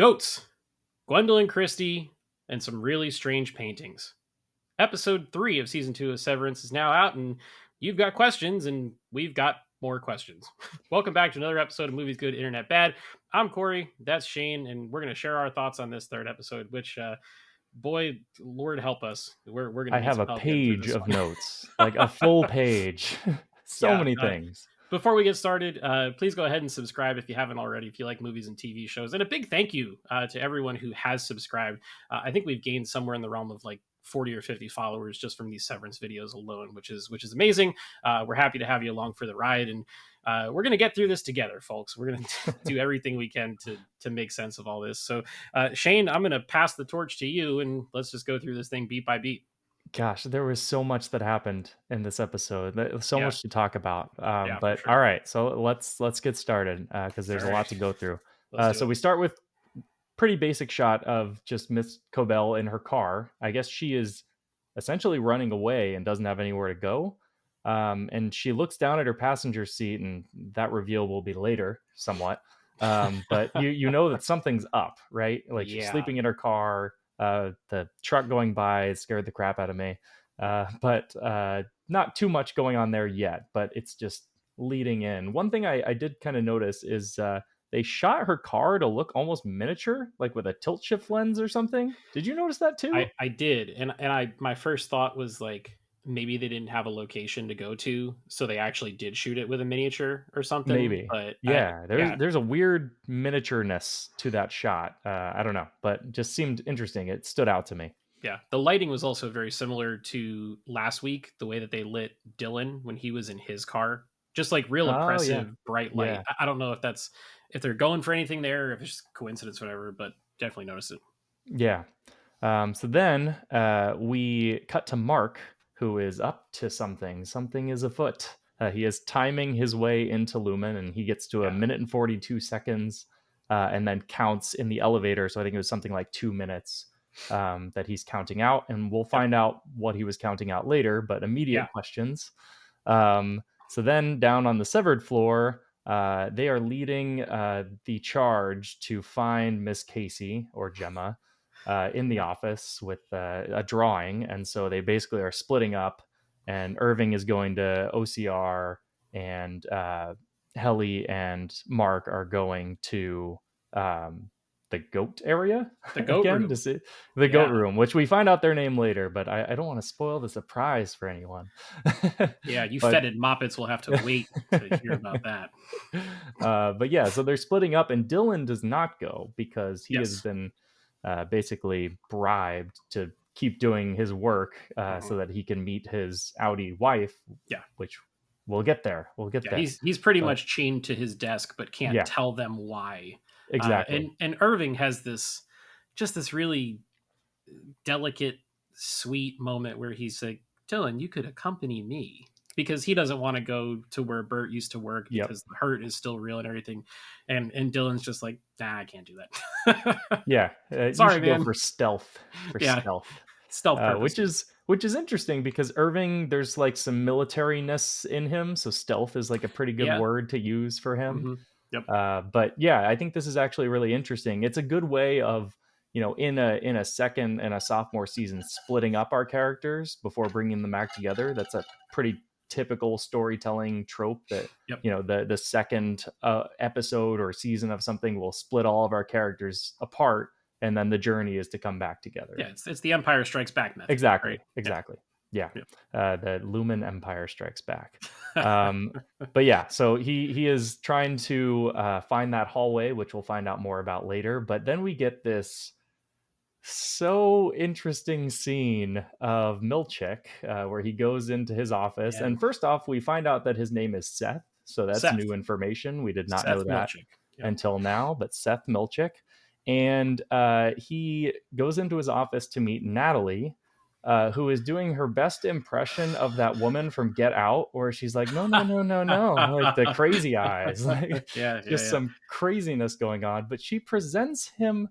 Goats, Gwendolyn Christie, and some really strange paintings. Episode 3 of season 2 of Severance is now out, and you've got questions, and we've got more questions. Welcome back to another episode of Movies Good, Internet Bad. I'm Corey, that's Shane, and we're going to share our thoughts on this third episode, which, boy, Lord help us. We're going to I need have some a help getting through page this of one. notes, like a full page. So Yeah. many things. Before we get started, please go ahead and subscribe if you haven't already, if you like movies and TV shows. And a big thank you to everyone who has subscribed. I think we've gained somewhere in the realm of like 40 or 50 followers just from these Severance videos alone, which is amazing. We're happy to have you along for the ride, and we're going to get through this together, folks. We're going to do everything we can to make sense of all this. So, Shane, I'm going to pass the torch to you, and let's just go through this thing beat by beat. Gosh, there was so much that happened in this episode. So Yeah, much to talk about. yeah, for But sure. all right, so let's get started because there's All a right, lot to go through. let's do So it. we start with pretty basic shot of just Miss Cobel in her car. I guess she is essentially running away and doesn't have anywhere to go. And she looks down at her passenger seat, and that reveal will be later, somewhat. But you know that something's up, right? Like she's Yeah. sleeping in her car. The truck going by scared the crap out of me. But not too much going on there yet. But it's just leading in. One thing I did kind of notice is they shot her car to look almost miniature, like with a tilt shift lens or something. Did you notice that too? I did, and I my first thought was like maybe they didn't have a location to go to, so they actually did shoot it with a miniature or something. Maybe. But Yeah, there's yeah, there's a weird miniatureness to that shot. I don't know, but just seemed interesting. It stood out to me. yeah, the lighting was also very similar to last week. The way that they lit Dylan when he was in his car, just like real Oh yeah, impressive bright light. yeah, I don't know if they're going for anything there, if it's just coincidence, whatever. But definitely noticed it. yeah. So then we cut to Mark, who is up to something. Something is afoot. He is timing his way into Lumen, and he gets to a Yeah, minute and 42 seconds, and then counts in the elevator. So I think it was something like 2 minutes that he's counting out, and we'll yep, find out what he was counting out later. But yeah, immediate questions. So then down on the severed floor, they are leading the charge to find Miss Casey or Gemma in the yeah. office with a drawing, and so they basically are splitting up. And Irving is going to OCR, and Helly and Mark are going to the goat area The goat again to room. see the goat Yeah, room, which we find out their name later. But I don't want to spoil the surprise for anyone. yeah. You But fetid moppets will have to wait to hear about that. but yeah, so they're splitting up, and Dylan does not go because he has Yes. been basically bribed to keep doing his work Mhm. so that he can meet his Audi wife, Yeah. which we'll get there. We'll get Yeah, there. he's pretty But much chained to his desk, but can't yeah, tell them why. exactly. And Irving has this really delicate, sweet moment where he's like, "Dylan, you could accompany me," because he doesn't want to go to where Bert used to work Yep. because the hurt is still real and everything. And Dylan's just like, "Nah, I can't do that." Yeah, you Sorry, should go man. for stealth. For Yeah, stealth. stealth Which purposes. is interesting because Irving, there's like some militariness in him, so stealth is like a pretty good Yeah. word to use for him. Hmm. Yep. But yeah, I think this is actually really interesting. It's a good way of, in a second and a sophomore season, splitting up our characters before bringing them back together. That's a pretty typical storytelling trope that Yep. the second episode or season of something will split all of our characters apart, and then the journey is to come back together. Yeah, it's the Empire Strikes Back method, right? Exactly, Yeah. exactly. Yeah, Yep. the Lumen Empire Strikes Back. Um, but yeah, so he is trying to find that hallway, which we'll find out more about later. But then we get this so interesting scene of Milch, where he goes into his office, Yeah. and first off, we find out that his name is Seth. So that's Seth. new information. We did not know Seth that Milchick. Yep. until now. But Seth Milchick, and he goes into his office to meet Natalie, who is doing her best impression of that woman from Get Out, where she's like, "No, no, no, no, no," like the crazy eyes, like Yeah, yeah, just yeah. some craziness going on. But she presents him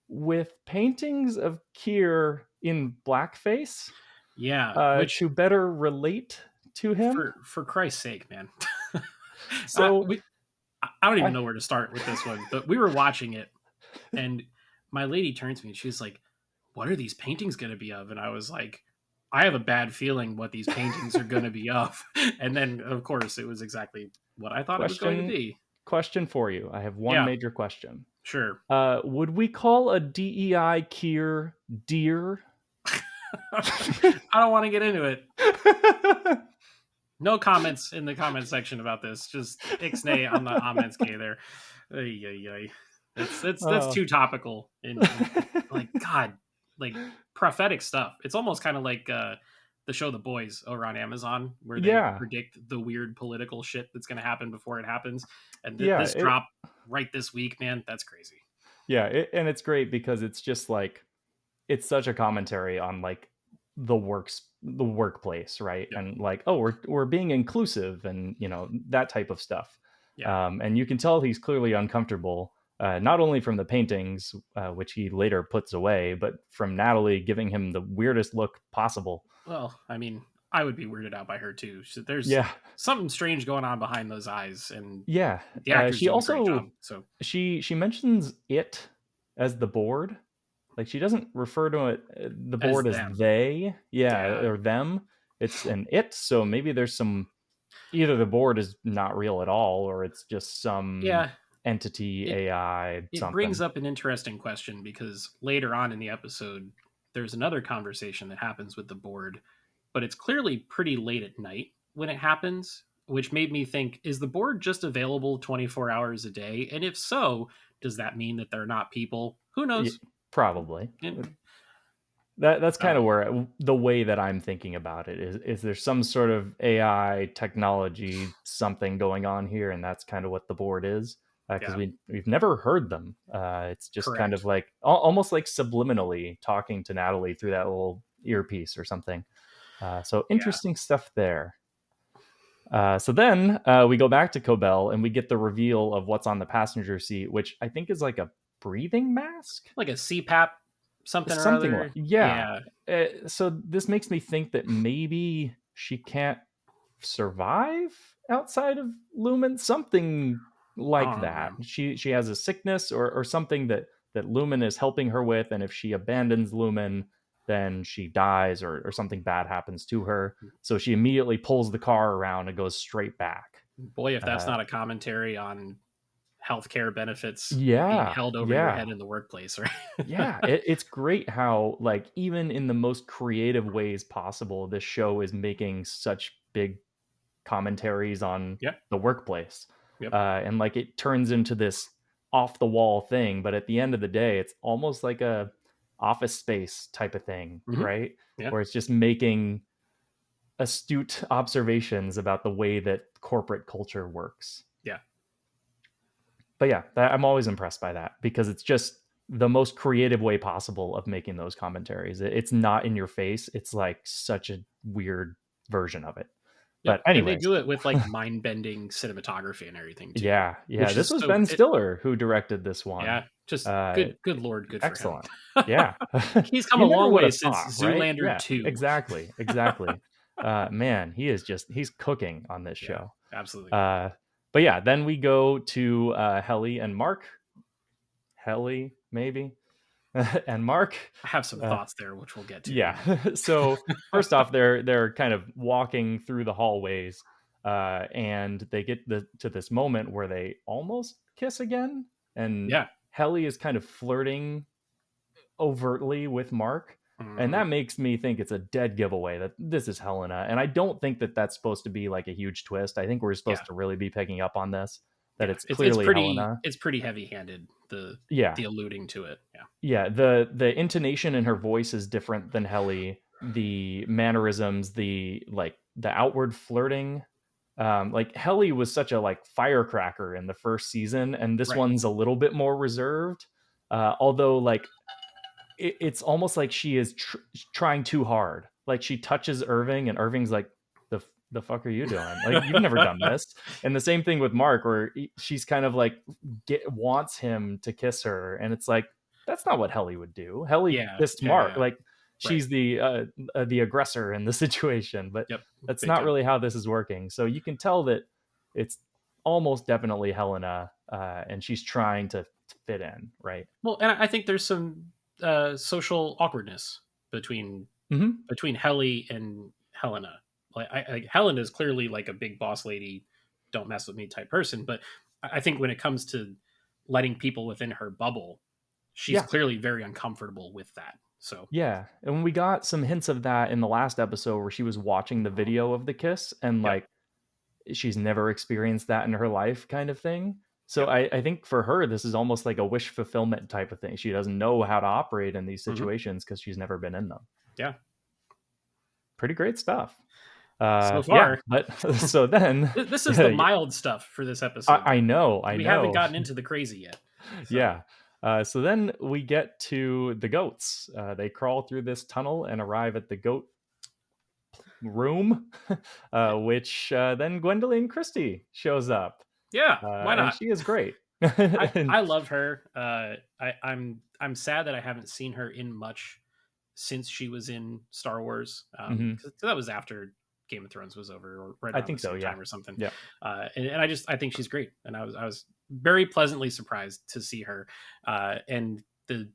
with paintings of Keir in blackface Yeah, which to better relate to him. for Christ's sake, man. So We I don't even I, know where to start with this one, but we were watching it And my lady turned to me and she was like, "What are these paintings going to be of?" And I was like, "I have a bad feeling what these paintings are going to be of." And then, of course, it was exactly what I thought it was going to Question be. question for you. I have one Yeah, major question. sure. Would we call a DEI Kier deer? I don't want to get into it. No comments in the comment section about this. Just ixnay on the comments K there. Ay, ay, ay. That's Oh. too topical and like God, like prophetic stuff. It's almost kind of like the show The Boys over on Amazon where they Yeah. predict the weird political shit that's going to happen before it happens. And Yeah. this drop right this week, man, that's crazy. And it's great because it's just like it's such a commentary on like the workplace, right? Yep. And like, oh, we're being inclusive and that type of stuff. Yeah. And you can tell he's clearly uncomfortable, not only from the paintings, which he later puts away, but from Natalie giving him the weirdest look possible. Well, I mean, I would be weirded out by her too. There's Yeah, something strange going on behind those eyes, and yeah. the actor's She doing a great job. also So she mentions it as the board. Like she doesn't refer to it the as board as them, they, yeah, yeah, or them. It's an it. So maybe there's some either the board is not real at all, or it's just some yeah, entity it AI it brings something. up an interesting question because later on in the episode, there's another conversation that happens with the board, but it's clearly pretty late at night when it happens, which made me think: is the board just available 24 hours a day? And if so, does that mean that they're not people? Who knows? Probably. And, That's kind uh, of where the way that I'm thinking about it is there some sort of AI technology something going on here, and that's kind of what the board is because yeah, we've never heard them. It's just kind of correct. like almost like subliminally talking to Natalie through that little earpiece or something. So Yeah, interesting stuff there. So then we go back to Cobel and we get the reveal of what's on the passenger seat, which I think is like a breathing mask, like a CPAP something or something like other. yeah. Yeah. So this makes me think that maybe she can't survive outside of Lumen, something I like don't know, that. man. She has a sickness or something that Lumen is helping her with, and if she abandons Lumen, then she dies or something bad happens to her. So she immediately pulls the car around and goes straight back. Boy, if that's Uh, not a commentary on healthcare benefits being yeah, held over your yeah. head in the workplace, right? Yeah, it's great how like even in the most creative ways possible, this show is making such big commentaries on Yep. the workplace, Yep. and like it turns into this off the wall thing. But at the end of the day, it's almost like a office space type of thing, Hmm. right? Yeah. Where it's just making astute observations about the way that corporate culture works. Yeah. But yeah, I'm always impressed by that because it's just the most creative way possible of making those commentaries. It's not in your face. It's like such a weird version of it. Yep. But And they anyways, do it with like mind bending cinematography and everything too, yeah, yeah. which This is was so Ben it. Stiller who directed this one. Yeah. Just Uh, good Lord, good for him. Excellent. Yeah, He's come a you never long would way have since thought, right? Zoolander Yeah, 2. exactly, exactly. Man, he's cooking on this Yeah. show. Absolutely. Uh, but yeah, then we go to Helly and Mark. Helly, maybe. And Mark. I have some Uh, thoughts there, which we'll get to. Yeah. yeah. So first off, they're kind of walking through the hallways, and they get to this moment where they almost kiss again, and Yeah. Helly is kind of flirting overtly with Mark. And Hmm. that makes me think it's a dead giveaway that this is Helena. And I don't think that that's supposed to be like a huge twist. I think we're Yeah. supposed to really be picking up on this, that Yeah. it's It's clearly pretty Helena. heavy handed, Yeah. the alluding to it. Yeah. Yeah, the intonation in her voice is different than Helly. The mannerisms, the outward flirting. Like Helly was such a like firecracker in the first season, and this Right. one's a little bit more reserved. Although like it's almost like she is trying too hard. Like she touches Irving, and Irving's like, the fuck are you doing? Like you've never done this. And the same thing with Mark, where she's kind of like wants him to kiss her, and it's like that's not what Helly would do. Helly Yeah. kissed Yeah. Mark. Yeah. Like Right. she's the aggressor in the situation, but Yep. that's Big not time. really how this is working. So you can tell that it's almost definitely Helena, and she's trying to fit in, right? Well, and I think there's some social awkwardness between Mm-hmm. Helly and Helena. Helena is clearly like a big boss lady, don't mess with me type person, but I think when it comes to letting people within her bubble, she's Yeah. clearly very uncomfortable with that. So Yeah, and we got some hints of that in the last episode where she was watching the video of the kiss and, yep, like, she's never experienced that in her life kind of thing. So yep, I think for her, this is almost like a wish fulfillment type of thing. She doesn't know how to operate in these hmm, situations because she's never been in them. yeah. Pretty great stuff. So Yeah, far, but so then this is the mild stuff for this episode. I know, I We haven't know. gotten into the crazy yet. So Yeah. So then we get to the goats. They crawl through this tunnel and arrive at the goat room, which then Gwendolyn Christie shows up, yeah, why and not? she is great. I And love her. I'm sad that I haven't seen her in much since she was in Star Wars. mhm, 'Cause that was after Game of Thrones was over, or right I around the think so. same Yeah, time or something. yeah, And I think she's great, and I was very pleasantly surprised to see her. And the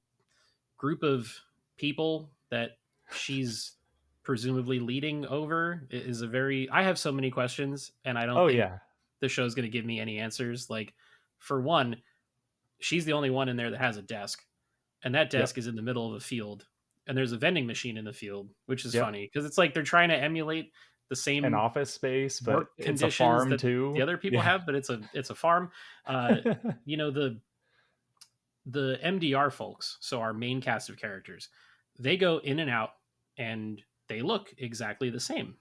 group of people that she's presumably leading over is a very. I have so many questions, and I don't oh think yeah, the show's going to give me any answers. Like, for one, she's the only one in there that has a desk, and that yep, desk is in the middle of a field, and there's a vending machine in the field, which is yep. funny because it's like they're trying to emulate the An same office space, but work it's a conditions farm that the too. other people Yeah, have, but it's a farm. uh you know, the MDR folks, so our main cast of characters, they go in and out, and they look exactly the same.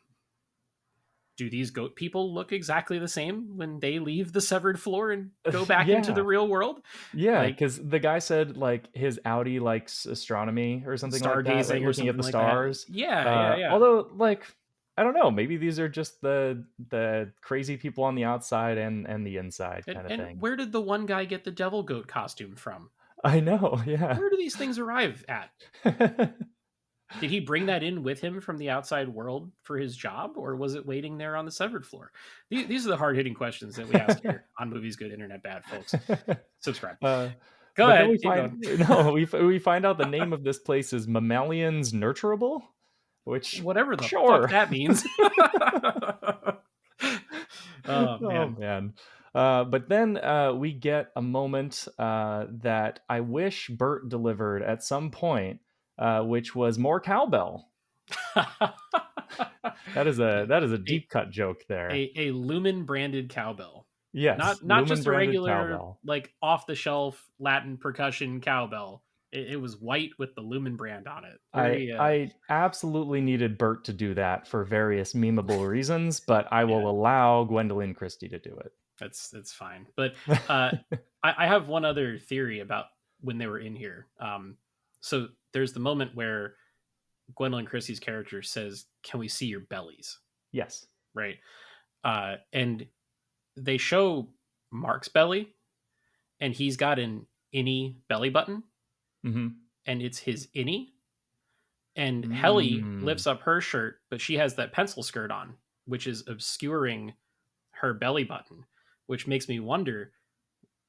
Do these goat people look exactly the same when they leave the severed floor and go back into the yeah. real world? Yeah, Like because the guy said, like, his Audi likes astronomy or something like that, like, stargazing or looking at something the like that. stars. Yeah, yeah, yeah. Although, like, I don't know, maybe these are just the crazy people on the outside and the inside kinda And thing. where did the one guy get the devil goat costume from? I know, yeah. Where do these things arrive at? Did he bring that in with him from the outside world for his job, or was it waiting there on the severed floor? These are the hard hitting questions that we ask here on Movies Good Internet Bad, folks. Subscribe. Uh, Go but then ahead, we keep find going. no, we find out the name of this place is Mammalians Nurturable, which Whatever the fuck sure. that means. Oh Oh man. man. But then we get a moment that I wish Bert delivered at some point, which was more cowbell. That is a a, deep cut joke there. a Lumen branded cowbell. Yes, Not Lumen just a branded regular cowbell. like off the shelf Latin percussion cowbell. It was white with the Lumen brand on it. I Very I absolutely needed Bert to do that for various memeable reasons, but I yeah, will allow Gwendolyn Christie to do that's fine. But uh it. I have one other theory about when they were in here. So there's the moment where Gwendolyn Christie's character says, "Can we see your bellies?" Yes. Right? And they show Mark's belly, and he's got an innie belly button, Hmm. and it's his innie. And Helly Mm. lifts up her shirt, but she has that pencil skirt on, which is obscuring her belly button, which makes me wonder,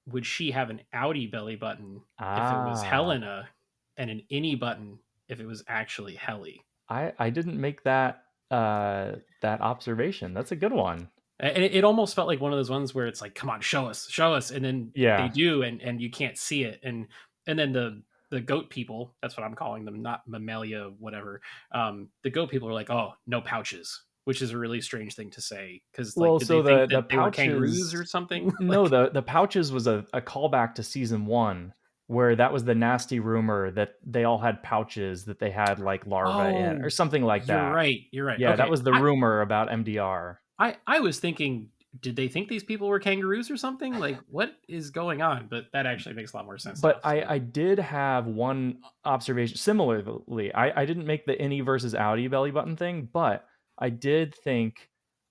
would she have an outie belly button if it was Ah. Helena, and an innie button if it was actually Helly? I didn't make that observation. That's a good one. And it almost felt like one of those ones where it's like, come on, show us, and then they Yeah. do, and you can't see it, and then the goat people, that's what I'm calling them, not mammalia, whatever. The goat people are like, oh, no pouches, which is a really strange thing to say, because like, Well, did they so think the that they were kangaroos pouches or something? no, Like, the pouches was a callback to season 1 where that was the nasty rumor that they all had pouches that they had, like, larvae in or oh, something like you're that. right, you're right. Yeah, that Okay, was the rumor about MDR. I was thinking, did they think these people were kangaroos or something? Like, what is going on? But that actually makes a lot more sense now. But So I did have one observation similarly. I didn't make the innie versus outie belly button thing, but I did think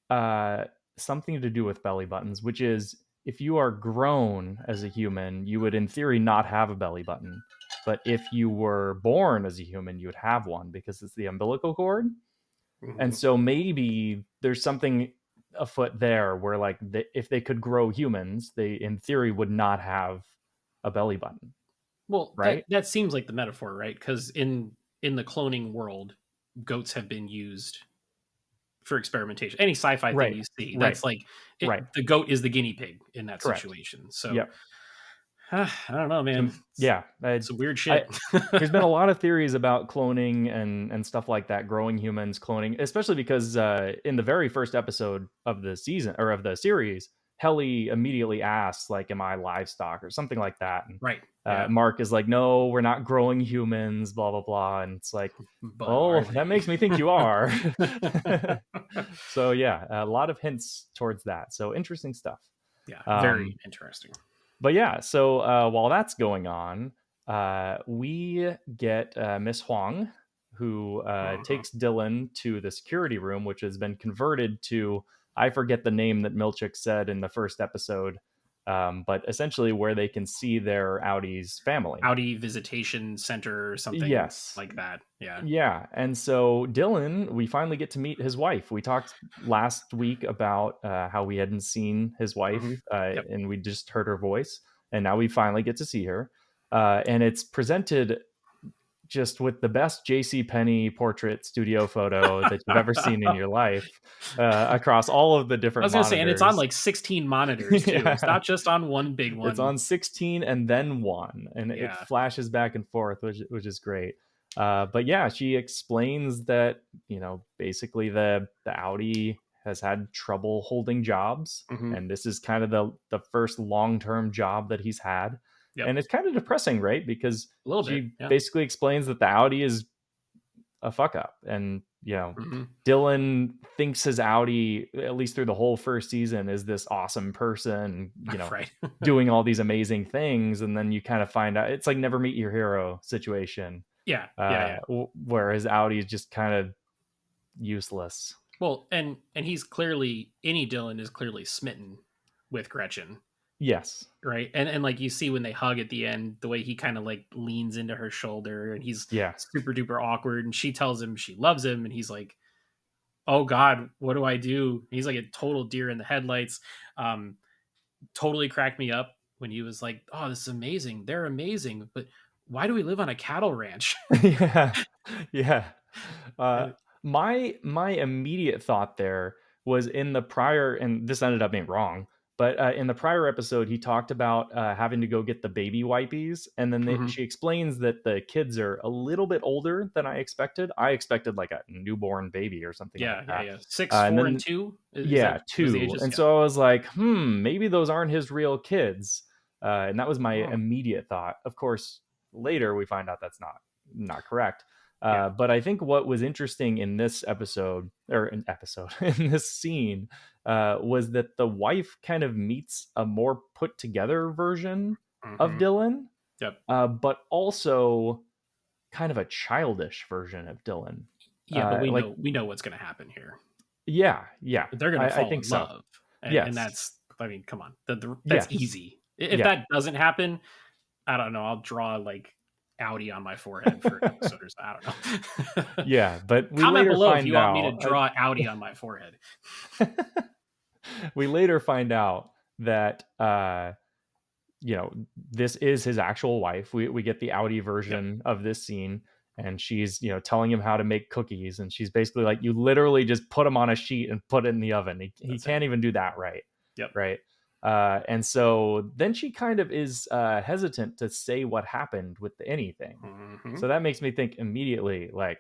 uh, something to do with belly buttons, which is if you are grown as a human, you would in theory not have a belly button. But if you were born as a human, you would have one because it's the umbilical cord. And mhm. so maybe there's something afoot there where, like, if they could grow humans, they in theory would not have a belly button, Well, right? that seems like the metaphor, right? Because in the cloning world, goats have been used for experimentation. Any sci-fi thing Right, you see, right, that's like right. the goat is the guinea pig in that Correct. situation. So Yep. I don't know, man. It's Yeah, some weird I shit. there's been a lot of theories about cloning and stuff like that, growing humans, cloning, especially because in the very first episode of the season or of the series, Helly immediately asks, like, "Am I livestock?" or something like that, and Right. Yeah. Mark is like, "No, we're not growing humans." Blah blah blah, and it's like, But "Well, are that makes me think they? you are." So yeah, a lot of hints towards that. So interesting stuff. Yeah. Very Um, interesting. but yeah, so while that's going on, we get Miss Huang, who Mhm. takes Dylan to the security room, which has been converted to, I forget the name that Milchik said in the first episode, but essentially where they can see their Audi's family. Audi Visitation Center or something Yes. like that. Yeah. Yeah, and so Dylan, we finally get to meet his wife. We talked last week about how we hadn't seen his Hmm. wife, Yep. and we just heard her voice, and now we finally get to see her. And it's presented just with the best J.C. Penney portrait studio photo that you've ever seen in I your life, across all of the different was gonna say, and it's on monitors. like 16 monitors too. It's Yeah, not just on one big it's one. on 16 and then 1, and it Yeah. flashes back and forth, which is great. But yeah, she explains that, basically the Audi has had trouble holding jobs, Hmm. and this is kind of the first long-term job that he's had. Yep. And it's kind of depressing, right? Because A little bit. she Yeah. basically explains that the Audi is a fuck up, and Hmm. Dylan thinks his Audi, at least through the whole first season, is this awesome person, Right. doing all these amazing things, and then you kind of find out it's like never meet your hero situation, Yeah. Yeah. Yeah. where his Audi is just kind of useless. Well, and he's clearly any Dylan is clearly smitten with Gretchen, Yes. right? And like you see when they hug at the end, the way he kind of like leans into her shoulder and he's Yeah. super duper awkward, and she tells him she loves him, and he's like, "Oh God, what do I do?" He's like a total deer in the headlights. Um, totally cracked me up when he was like, "Oh, this is amazing. They're amazing, but why do we live on a cattle ranch?" Yeah. Yeah. Uh, And- my immediate thought there was in the prior, and this ended up being wrong, but in the prior episode, he talked about having to go get the baby wipies, and then Mhm. she explains that the kids are a little bit older than I expected. I expected like a newborn baby or something like Yeah, yeah, that. yeah. Six, And four, and then two. Is that yeah, those the 2. ages? And Yeah. so I was like, maybe those aren't his real kids. And that was my Oh, immediate thought. Of course, later we find out that's not correct. yeah. But I think what was interesting in this episode, or an episode, in this scene, was that the wife kind of meets a more put together version of Hmm. Dylan, Yep. but also kind of a childish version of Dylan. Yeah, but we Like, know what's going to happen here. yeah, yeah, They're going to I fall think in so. love, and Yes, that's, I mean, come on, that's yes, easy. If yeah. that doesn't happen, I don't know. I'll draw like Audi on my forehead for an episode or so. I don't know. Yeah, but we Comment later below if you find want me to out draw Audi on my forehead. we later find out that this is his actual wife. We get the Audi Yep, version of this scene, and she's telling him how to make cookies, and she's basically like, you literally just put them on a sheet and put it in the oven. He that's it. can't even do that right. Yep. Right. And so then she kind of is hesitant to say what happened with anything. Hmm. So that makes me think immediately, like,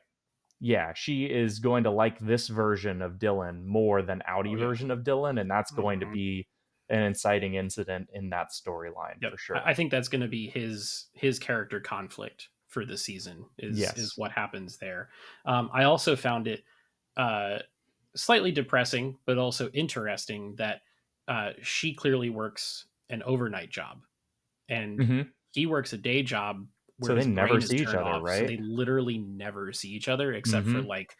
yeah, she is going to like this version of Dylan more than Audi Oh yeah. version of Dylan, and that's going to Hmm. be an inciting incident in that storyline Yep. for I sure. think that's going to be his character conflict for the season is Yes. what happens there. I also found it uh, slightly depressing, but also interesting that she clearly works an overnight job and Hmm. he works a day job where So they his never brain is see each turned other, off. So right? they literally never see each other except for Hmm. like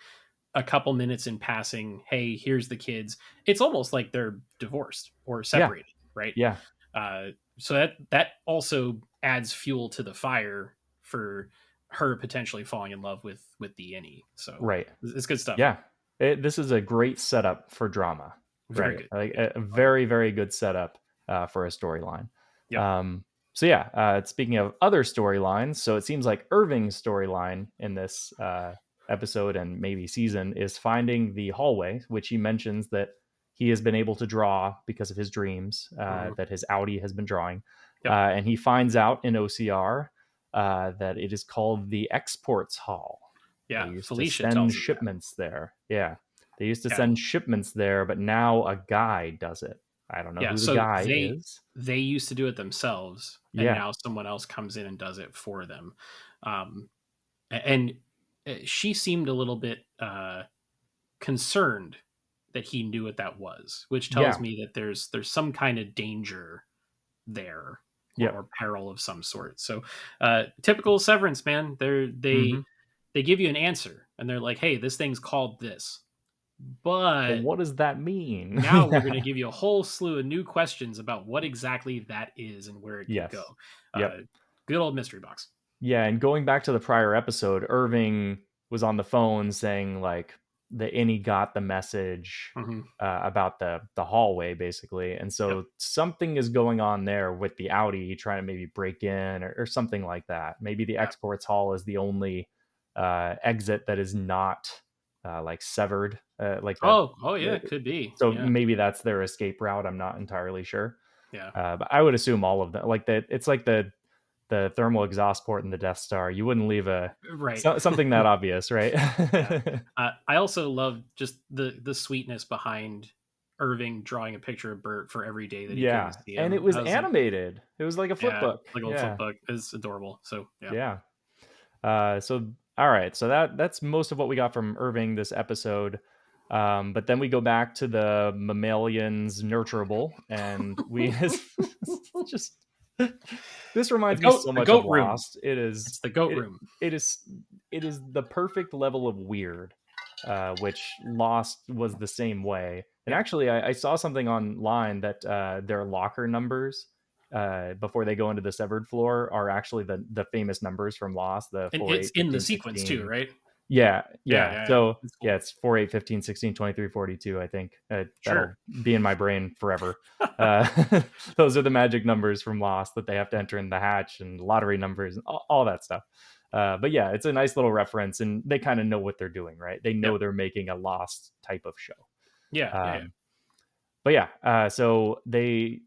a couple minutes in passing. Hey, here's the kids. It's almost like they're divorced or Yeah. separated, right? Yeah. Uh, so that also adds fuel to the fire for her potentially falling in love with the innie. So Right. it's good stuff. Yeah. This is a great setup for drama, Very right? good. Like Yeah. a Oh yeah. very, very good setup for a storyline. Yep. Um, So yeah, speaking of other storylines, so it seems like Irving's storyline in this episode and maybe season is finding the hallway, which he mentions that he has been able to draw because of his dreams Hmm. that his Audi has been drawing, Yep. and he finds out in OCR that it is called the Exports Hall. They Yeah. used to Felicia send tells him that. shipments there. Yeah, they used to Yeah. send shipments there, but now a guy does it. I don't know Yeah. who the So guy they is. they used to do it themselves, and Yeah, now someone else comes in and does it for them. Um, and she seemed a little bit concerned that he knew what that was, which tells yeah, me that there's some kind of danger there, yeah. or peril of some sort. So typical Severance, man. Mm-hmm. They give you an answer and they're like, hey, this thing's called this, But but what does that mean? now we're going to Yeah. give you a whole slew of new questions about what exactly that is and where it could go. Yes. uh, Yep. Good old mystery box. Yeah, and going back to the prior episode, Irving was on the phone saying like the Innie got the message Hmm. about the hallway basically, and Yep. so something is going on there with the Audi trying to maybe break in or something like that. Maybe the Yep. exports hall is the only exit that is not like severed, like the. Oh yeah, could be. So Yeah. maybe that's their escape route. I'm not entirely sure. Yeah. But I would assume all of them, like that. It's like the thermal exhaust port in the Death Star. You wouldn't leave Right. something that obvious, right? Yeah. I also love just the sweetness behind Irving drawing a picture of Bert for every day that he couldn't Yeah, see and it him. was I was like, animated. It was like a flip yeah, book. like a little flip Yeah, book is adorable. So yeah. yeah. So all right, so that's most of what we got from Irving this episode. But then we go back to the mammalians nurturable, and we just this reminds me so The much of goat room. Lost. It is It's the goat it room. it is it is the perfect level of weird, which Lost was the same way. And Yeah. actually, I saw something online that their locker numbers before they go into the severed floor are actually the famous numbers from Lost, the And 4, it's 8, in the 15, sequence too, 16. right? Yeah, Yeah, yeah. yeah, yeah. So It's yeah, cool. it's 4, 8, 15, 16, 23, 42. I think Sure. that'll be in my brain forever. Uh, those are the magic numbers from Lost that they have to enter in the hatch and lottery numbers and all that stuff. But yeah, it's a nice little reference, and they kind of know what they're doing, right? They know Yep. they're making a Lost type of show. Yeah, yeah, yeah. Um, but yeah, so they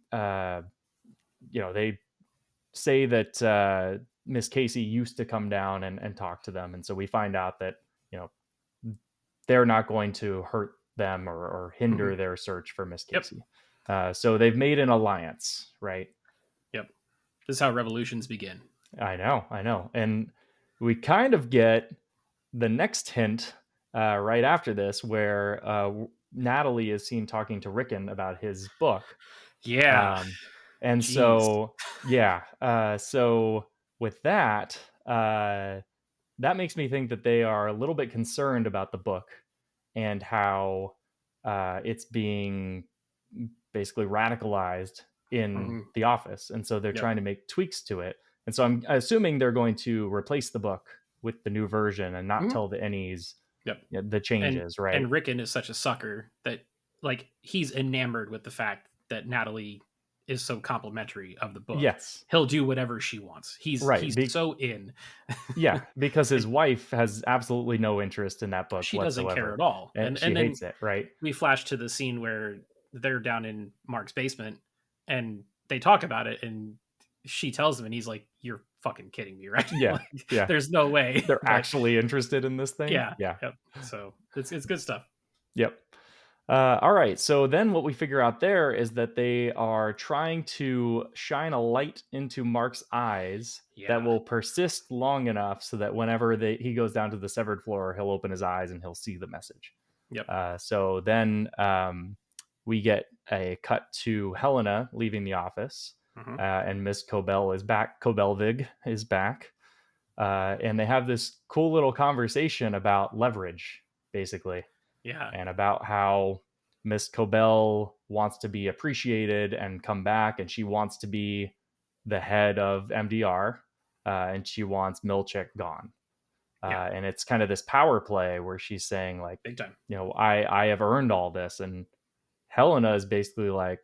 say that Miss Casey used to come down and talk to them, and so we find out that you know they're not going to hurt them or Hmm. hinder their search for Miss Yep. Casey. So they've made an alliance, right? Yep. This is how revolutions begin. I know, and we kind of get the next hint right after this, where Natalie is seen talking to Rickon about his book. Yeah. Um, and Jeez. so, yeah. So with that, that makes me think that they are a little bit concerned about the book and how it's being basically radicalized in Hmm. the office. And so they're Yep. trying to make tweaks to it. And so I'm assuming they're going to replace the book with the new version and not Hmm. tell the Ennies Yep. the and changes, right? and Rickon is such a sucker that, like, he's enamored with the fact that Natalie is so complimentary of the book. Yes. He'll do whatever she wants. Right. He's so in. Yeah, because his And wife has absolutely no interest in that book she doesn't care whatsoever. at all. And And she then hates it, right? we flash to the scene where they're down in Mark's basement and they talk about it, and she tells him, and he's like, "You're fucking kidding me, right?" Yeah. Like, Yeah. there's no way. They're But actually interested in this thing. yeah, Yeah. yep. So it's good stuff. Yep. All right. So then what we figure out there is that they are trying to shine a light into Mark's eyes that Yeah. will persist long enough so that whenever he goes down to the severed floor, he'll open his eyes and he'll see the message. Yep. So then we get a cut to Helena leaving the office, Hmm. and Miss Cobel is back. Cobelvig is back. And they have this cool little conversation about leverage, basically, Yeah. and about how Miss Cobel wants to be appreciated and come back, and she wants to be the head of MDR, and she wants Milch gone. Yeah. And it's kind of this power play where she's saying, like, Big time. I have earned all this, and Helena is basically like,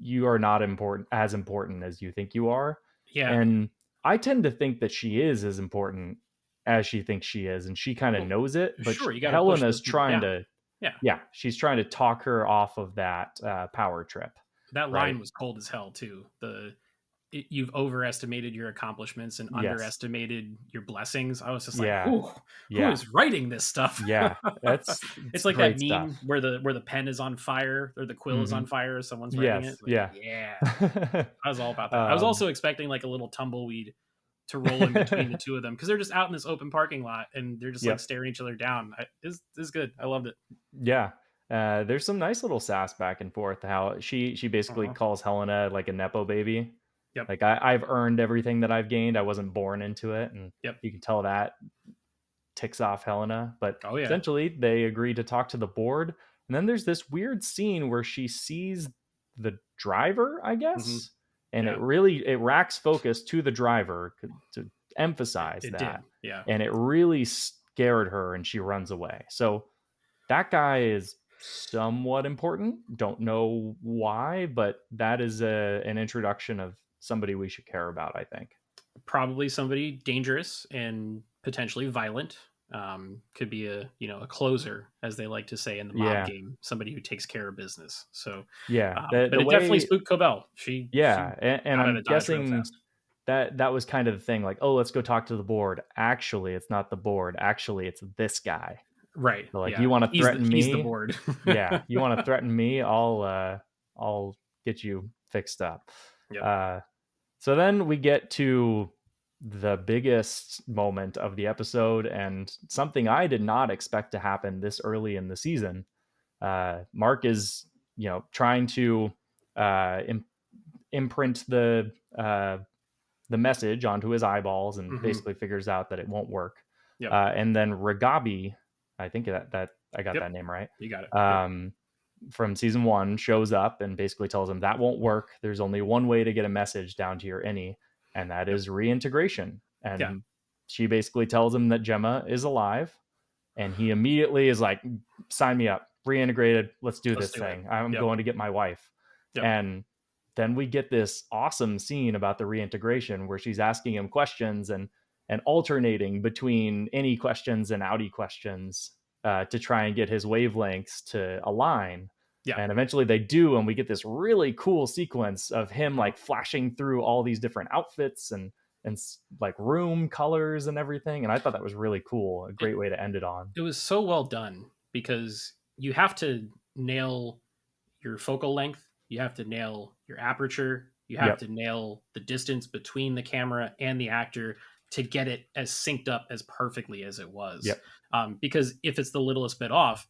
you are not important as you think you are. Yeah. And I tend to think that she is as important as she thinks she is, and she kind of Well, knows it. But sure, you got to push those Helena's people trying down. to, Yeah. yeah, she's trying to talk her off of that power trip, That right? line was cold as hell too. You've overestimated your accomplishments and Yes, underestimated your blessings. I was just like, yeah, who yeah, is writing this stuff? yeah. It's It's like that great stuff. meme where the pen is on fire or the quill is Hmm. on fire. Someone's writing it. Yes, Like, yeah. yeah, I was all about that. I was um, also expecting like a little tumbleweed to roll in between the two of them because they're just out in this open parking lot and they're just like yep, staring each other down. This is good. I loved it. yeah. There's some nice little sass back and forth. How she basically Uh-huh. calls Helena like a nepo baby. Yep. Like I've earned everything that I've gained. I wasn't born into it, and Yep. you can tell that ticks off Helena. But Oh yeah. essentially, they agree to talk to the board. And then there's this weird scene where she sees the driver, I Hmm. guess, and Yeah. it racks focus to the driver to emphasize It that, did. Yeah. and it really scared her, and she runs away. So that guy is somewhat important. Don't know why, but that is an introduction of somebody we should care about, I think. Probably somebody dangerous and potentially violent. Could be a closer, as they like to say in the mob Yeah. game, somebody who takes care of business. So, Yeah. but The it definitely way, spooked Cobel. She yeah, and got out I'm of Dodge real guessing fast. that was kind of the thing, like, oh, let's go talk to the board. Actually, it's not the board. Actually, it's this guy. Right? So, like, you Yeah. want to threaten He's the me? board. Yeah, you want to threaten me? I'll get you fixed up. Yep. Uh, so then we get to the biggest moment of the episode, and something I did not expect to happen this early in the season. Mark is, trying to uh, Im- imprint the message onto his eyeballs, and Hmm. basically figures out that it won't work. Yep. And then Ragabi, I think that I got Yep. that name right. You got it. Yep. Um, from season one, shows up and basically tells him that won't work. There's only one way to get a message down to your innie, and that Yep. is reintegration. Yeah. And she basically tells him that Gemma is alive, and he immediately is like, sign me up, reintegrated, let's do Let's this do it. thing, I'm Yep. going to get my wife. Yep. And then we get this awesome scene about the reintegration where she's asking him questions and alternating between any questions and outie questions, to try and get his wavelengths to align. Yeah. And eventually they do, and we get this really cool sequence of him Uh-huh. like flashing through all these different outfits and like room colors and everything. And I thought that was really cool, a It great way to end it on. it was so well done because you have to nail your focal length, you have to nail your aperture, you have Yep. to nail the distance between the camera and the actor to get it as synced up as perfectly as it was. Yep. Because if it's the littlest bit off,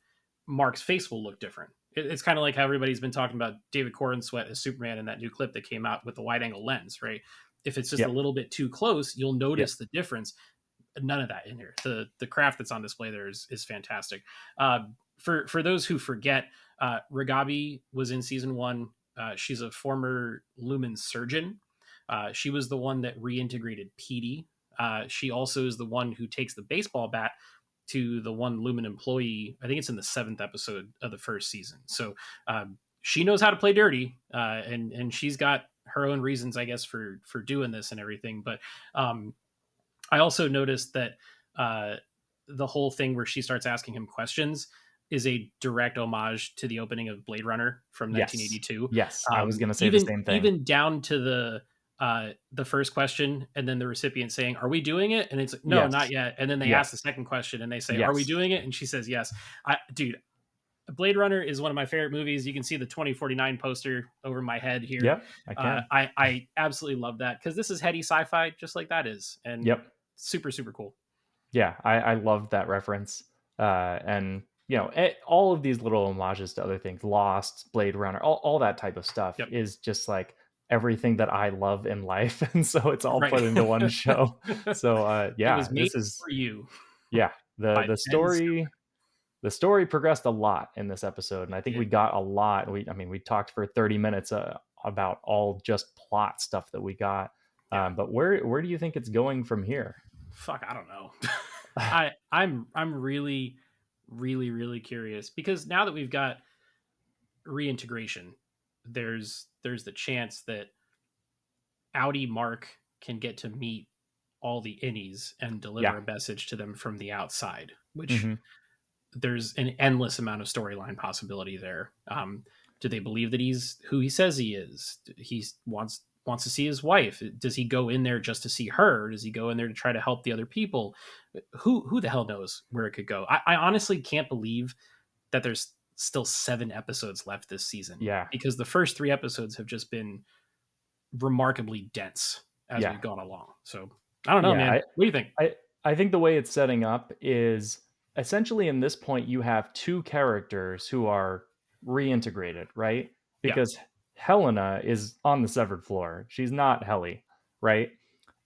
Mark's face will look different. It's kind of like how everybody's been talking about David Corenswet as Superman in that new clip that came out with the wide angle lens, right? If it's just a Yep. little bit too close, you'll Yep. notice the difference. None of that in here. The craft that's on display there is fantastic. For those who forget, Ragabi was in season one. She's a former Lumen surgeon. She was the one that reintegrated Petey. She also is the one who takes the baseball bat to the one Lumen employee. I think it's in the seventh episode of the first season. So she knows how to play dirty, and she's got her own reasons, I guess, for doing this and everything. But I also noticed that uh, the whole thing where she starts asking him questions is a direct homage to the opening of Blade Runner from Yes. 1982. Yes. I was going to say the Even same thing. even down to the first question, and then the recipient saying, "Are we doing it?" And it's like, no, not Yes. yet. And then they ask Yes. the second question, and they say, "Are we Yes. doing it?" And she says, "Yes." Dude, Blade Runner is one of my favorite movies. You can see the 2049 poster over my head here. Yep. I can. I absolutely love that because this is heady sci-fi, just like that is, and Yep. super super cool. Yeah. I love that reference. And, all of these little homages to other things, Lost, Blade Runner, all that type of stuff Yep. is just like everything that I love in life. And so it's all Right. put into one show. So, It was yeah, made this is, for you yeah, the, by the Ben. story, the story progressed a lot in this episode. And I think we Did. got a lot. We talked for 30 minutes about all just plot stuff that we got. Yeah. But where do you think it's going from here? Fuck, I don't know. I'm really really curious because now that we've got reintegration, there's the chance that Audi Mark can get to meet all the innies and Yeah. deliver a message to them from the outside, which Hmm. there's an endless amount of storyline possibility there. Do they believe that he's who he says he is? He wants to see his wife. Does he go in there just to see her? Does he go in there to try to help the other people? Who the hell knows where it could go? I honestly can't believe that there's still 7 episodes left this season, Yeah. because the first 3 episodes have just been remarkably dense as Yeah. we've gone along. So I don't know, Yeah. man. What do you think? I think the way it's setting up is essentially in this point you have two characters who are reintegrated, right? Yeah. Because Helena is on the severed floor. She's not Helly, right?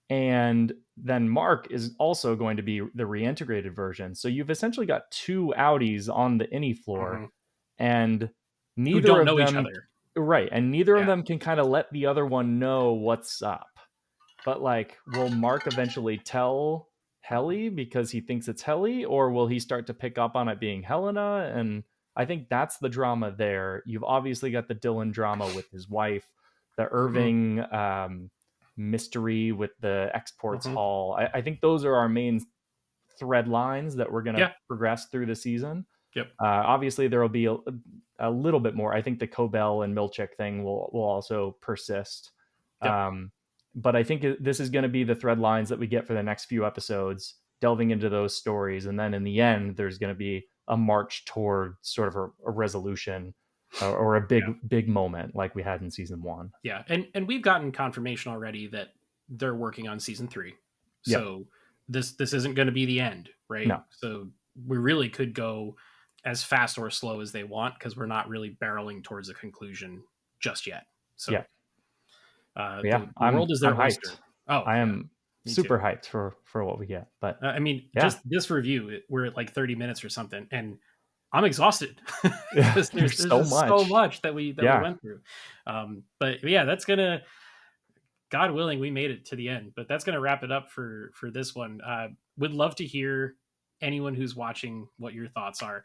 And then Mark is also going to be the reintegrated version. So you've essentially got two outies on the innie floor, Mm-hmm. and Who neither don't of know each them, other. right? And neither of Yeah. them can kind of let the other one know what's up. But like, will Mark eventually tell Helly because he thinks it's Helly, or will he start to pick up on it being Helena? And I think that's the drama there. You've obviously got the Dylan drama with his wife, the Mm-hmm. Irving mystery with the exports Mm-hmm. haul. I think those are our main thread lines that we're going to Yeah. progress through the season. Yep. Obviously, there will be a little bit more. I think the Cobel and Milch thing will also persist. Yep. But I think this is going to be the thread lines that we get for the next few episodes, delving into those stories, and then in the end, there's going to be a march toward sort of a resolution or a Yeah. big moment like we had in season one. Yeah. And we've gotten confirmation already that they're working on season 3. Yep. So this isn't going to be the end, right? No. So we really could go as fast or slow as they want, because we're not really barreling towards a conclusion just yet. So Yeah. Yeah. the world is I'm their hyped. oyster. Oh I yeah, am me too. super hyped for what we get. But I mean, yeah, just this review, we're at like 30 minutes or something, and I'm exhausted yeah. because there's There's there's so just so much. much that we Yeah. went through. But yeah, that's gonna, God willing, we made it to the end. But that's gonna wrap it up for this one. Would love to hear anyone who's watching what your thoughts are.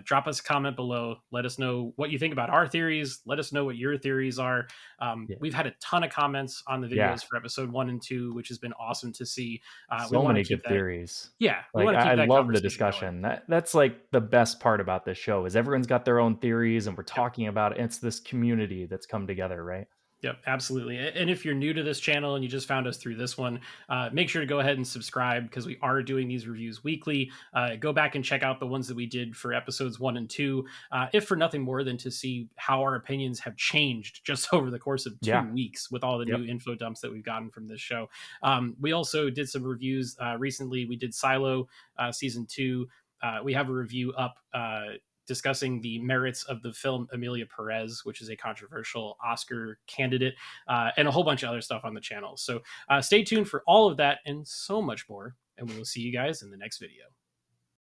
Drop us a comment below. Let us know what you think about our theories. Let us know what your theories are. Yeah. We've had a ton of comments on the Yeah. videos for episode 1 and 2, which has been awesome to see. We So want to many keep good that. theories. Yeah, we Like want to I keep that love the conversation going. discussion. That's like the best part about this show is everyone's got their own theories and we're Yep. talking about it. It's this community that's come together, right? Yep, absolutely. And if you're new to this channel and you just found us through this one, make sure to go ahead and subscribe, because we are doing these reviews weekly. Go back and check out the ones that we did for episodes 1 and 2, if for nothing more than to see how our opinions have changed just over the course of Yeah. 2 weeks with all the new Yep. info dumps that we've gotten from this show. We also did some reviews recently. We did Silo season 2. We have a review up discussing the merits of the film Amelia Perez, which is a controversial Oscar candidate, and a whole bunch of other stuff on the channel. So stay tuned for all of that and so much more. And we will see you guys in the next video.